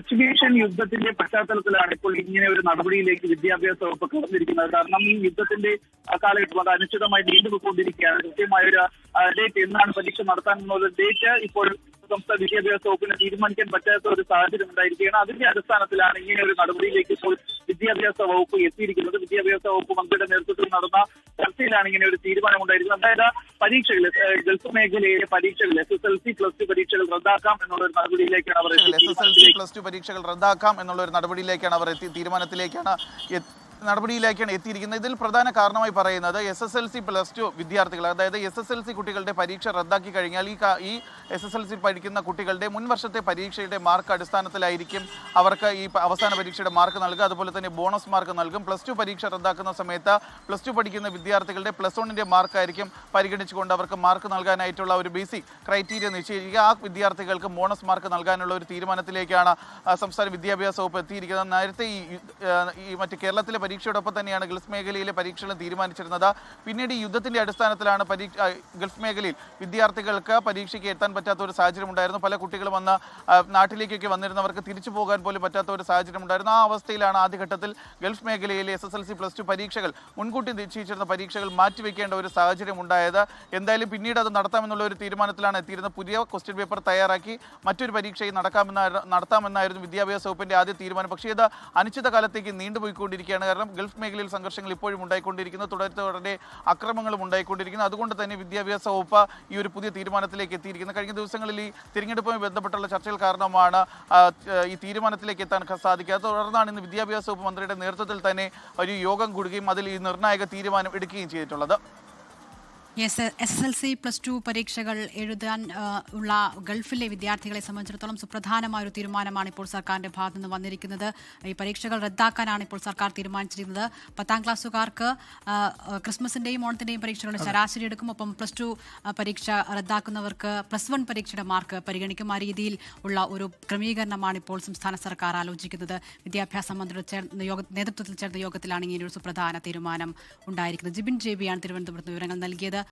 പശ്ചിമേഷ്യൻ യുദ്ധത്തിന്റെ പശ്ചാത്തലത്തിലാണ് ഇപ്പോൾ ഇങ്ങനെ ഒരു നടപടിയിലേക്ക് വിദ്യാഭ്യാസ വകുപ്പ് കടന്നിരിക്കുന്നത്. കാരണം ഈ യുദ്ധത്തിന്റെ കാലഘട്ടം അത് അനിശ്ചിതമായി നീണ്ടുപോയിക്കൊണ്ടിരിക്കുകയാണ്. കൃത്യമായ ഒരു ഡേറ്റ് എന്നാണ് പരീക്ഷ നടത്താനെന്നുള്ള ഡേറ്റ് ഇപ്പോൾ സംസ്ഥാന വിദ്യാഭ്യാസ വകുപ്പിന് തീരുമാനിക്കാൻ പറ്റാത്ത ഒരു സാഹചര്യം ഉണ്ടായിരിക്കുകയാണ്. അതിന്റെ അടിസ്ഥാനത്തിലാണ് ഇങ്ങനെ ഒരു നടപടിയിലേക്ക് ഇപ്പോൾ വിദ്യാഭ്യാസ വകുപ്പ് എത്തിയിരിക്കുന്നത്. വിദ്യാഭ്യാസ വകുപ്പ് മന്ത്രിയുടെ നേതൃത്വത്തിൽ നടന്ന ചർച്ചയിലാണ് ഇങ്ങനെ ഒരു തീരുമാനമുണ്ടായിരിക്കുന്നത്. അതായത് പരീക്ഷകൾ ഗൾഫ് മേഖലയിലെ പരീക്ഷകൾ SSLC +2 പരീക്ഷകൾ റദ്ദാക്കാം എന്നുള്ള ഒരു നടപടിയിലേക്കാണ് അവർ SSLC +2 പരീക്ഷകൾ റദ്ദാക്കാം എന്നുള്ള ഒരു നടപടിയിലേക്കാണ് അവർ നടപടിയിലേക്കാണ് എത്തിയിരിക്കുന്നത്. ഇതിൽ പ്രധാന കാരണമായി പറയുന്നത് SSLC +2 വിദ്യാർത്ഥികൾ, അതായത് SSLC കുട്ടികളുടെ പരീക്ഷ റദ്ദാക്കി കഴിഞ്ഞാൽ ഈ SSLC പഠിക്കുന്ന കുട്ടികളുടെ മുൻ വർഷത്തെ പരീക്ഷയുടെ മാർക്ക് അടിസ്ഥാനത്തിലായിരിക്കും അവർക്ക് ഈ അവസാന പരീക്ഷയുടെ മാർക്ക് നൽകുക. അതുപോലെ തന്നെ ബോണസ് മാർക്ക് നൽകും. +2 പരീക്ഷ റദ്ദാക്കുന്ന സമയത്ത് +2 പഠിക്കുന്ന വിദ്യാർത്ഥികളുടെ +1ന്റെ മാർക്കായിരിക്കും പരിഗണിച്ചുകൊണ്ട് അവർക്ക് മാർക്ക് നൽകാനായിട്ടുള്ള ഒരു ബേസിക് ക്രൈറ്റീരിയ നിശ്ചയിക്കുക. ആ വിദ്യാർത്ഥികൾക്ക് ബോണസ് മാർക്ക് നൽകാനുള്ള ഒരു തീരുമാനത്തിലേക്കാണ് സംസ്ഥാന വിദ്യാഭ്യാസ വകുപ്പ് എത്തിയിരിക്കുന്നത്. നേരത്തെ ഈ മറ്റ് കേരളത്തിലെ പരീക്ഷയോടൊപ്പം തന്നെയാണ് ഗൾഫ് മേഖലയിലെ പരീക്ഷകൾ തീരുമാനിച്ചിരുന്നത്. പിന്നീട് ഈ യുദ്ധത്തിന്റെ അടിസ്ഥാനത്തിലാണ് ഗൾഫ് മേഖലയിൽ വിദ്യാർത്ഥികൾക്ക് പരീക്ഷയ്ക്ക് എത്താൻ പറ്റാത്ത ഒരു സാഹചര്യം ഉണ്ടായിരുന്നു. പല കുട്ടികളും വന്ന് നാട്ടിലേക്കൊക്കെ വന്നിരുന്നവർക്ക് തിരിച്ചു പോകാൻ പോലും പറ്റാത്ത ഒരു സാഹചര്യം ഉണ്ടായിരുന്നു. ആ അവസ്ഥയിലാണ് ആദ്യഘട്ടത്തിൽ ഗൾഫ് മേഖലയിലെ SSLC +2 പരീക്ഷകൾ മുൻകൂട്ടി നിശ്ചയിച്ചിരുന്ന പരീക്ഷകൾ മാറ്റിവെക്കേണ്ട ഒരു സാഹചര്യം ഉണ്ടായത്. എന്തായാലും പിന്നീട് അത് നടത്താമെന്നുള്ള ഒരു തീരുമാനത്തിലാണ് എത്തിയിരുന്നത്. പുതിയ ക്വസ്റ്റ്യൻ പേപ്പർ തയ്യാറാക്കി മറ്റൊരു പരീക്ഷയും നടത്താമെന്നായിരുന്നു വിദ്യാഭ്യാസ വകുപ്പിന്റെ ആദ്യ തീരുമാനം. പക്ഷേ ഇത് അനിശ്ചിതകാലത്തേക്ക് നീണ്ടുപോയിക്കൊണ്ടിരിക്കുകയാണ്. കാരണം ഗൾഫ് മേഖലയിൽ സംഘർഷങ്ങൾ ഇപ്പോഴും ഉണ്ടായിക്കൊണ്ടിരിക്കുന്നു, തുടരെ അക്രമങ്ങളും ഉണ്ടായിക്കൊണ്ടിരിക്കുന്നു. അതുകൊണ്ട് തന്നെ വിദ്യാഭ്യാസ വകുപ്പ് ഈ ഒരു പുതിയ തീരുമാനത്തിലേക്ക് എത്തിയിരിക്കുന്നത്. കഴിഞ്ഞ ദിവസങ്ങളിൽ ഈ തിരഞ്ഞെടുപ്പുമായി ബന്ധപ്പെട്ടുള്ള ചർച്ചകൾ കാരണമാണ് ഈ തീരുമാനത്തിലേക്ക് എത്താൻ സാധിക്കാത്തത്. തുടർന്നാണ് ഇന്ന് വിദ്യാഭ്യാസ വകുപ്പ് മന്ത്രിയുടെ നേതൃത്വത്തിൽ തന്നെ ഒരു യോഗം കൂടുകയും അതിൽ ഈ നിർണായക തീരുമാനം എടുക്കുകയും ചെയ്തിട്ടുള്ളത്. SSLC +2 പരീക്ഷകൾ എഴുതാൻ ഉള്ള ഗൾഫിലെ വിദ്യാർത്ഥികളെ സംബന്ധിച്ചിടത്തോളം സുപ്രധാനമായ ഒരു തീരുമാനമാണ് ഇപ്പോൾ സർക്കാരിന്റെ ഭാഗത്തു നിന്ന് വന്നിരിക്കുന്നത്. ഈ പരീക്ഷകൾ റദ്ദാക്കാനാണ് ഇപ്പോൾ സർക്കാർ തീരുമാനിച്ചിരിക്കുന്നത്. 10ാം ക്ലാസ്സുകാർക്ക് ക്രിസ്മസിന്റെയും ഓണത്തിന്റെയും പരീക്ഷകളുടെ ശരാശരി എടുക്കും. ഒപ്പം +2 പരീക്ഷ റദ്ദാക്കുന്നവർക്ക് +1 പരീക്ഷയുടെ മാർക്ക് പരിഗണിക്കും. ആ രീതിയിൽ ഉള്ള ഒരു ക്രമീകരണമാണ് ഇപ്പോൾ സംസ്ഥാന സർക്കാർ ആലോചിക്കുന്നത്. വിദ്യാഭ്യാസ മന്ത്രിയുടെ നേതൃത്വത്തിൽ ചേർന്ന യോഗത്തിലാണ് ഇങ്ങനെയൊരു സുപ്രധാന തീരുമാനം ഉണ്ടായിരിക്കുന്നത്. ജിബിൻ JB ആണ് തിരുവനന്തപുരത്ത് വിവരങ്ങൾ നൽകിയത്.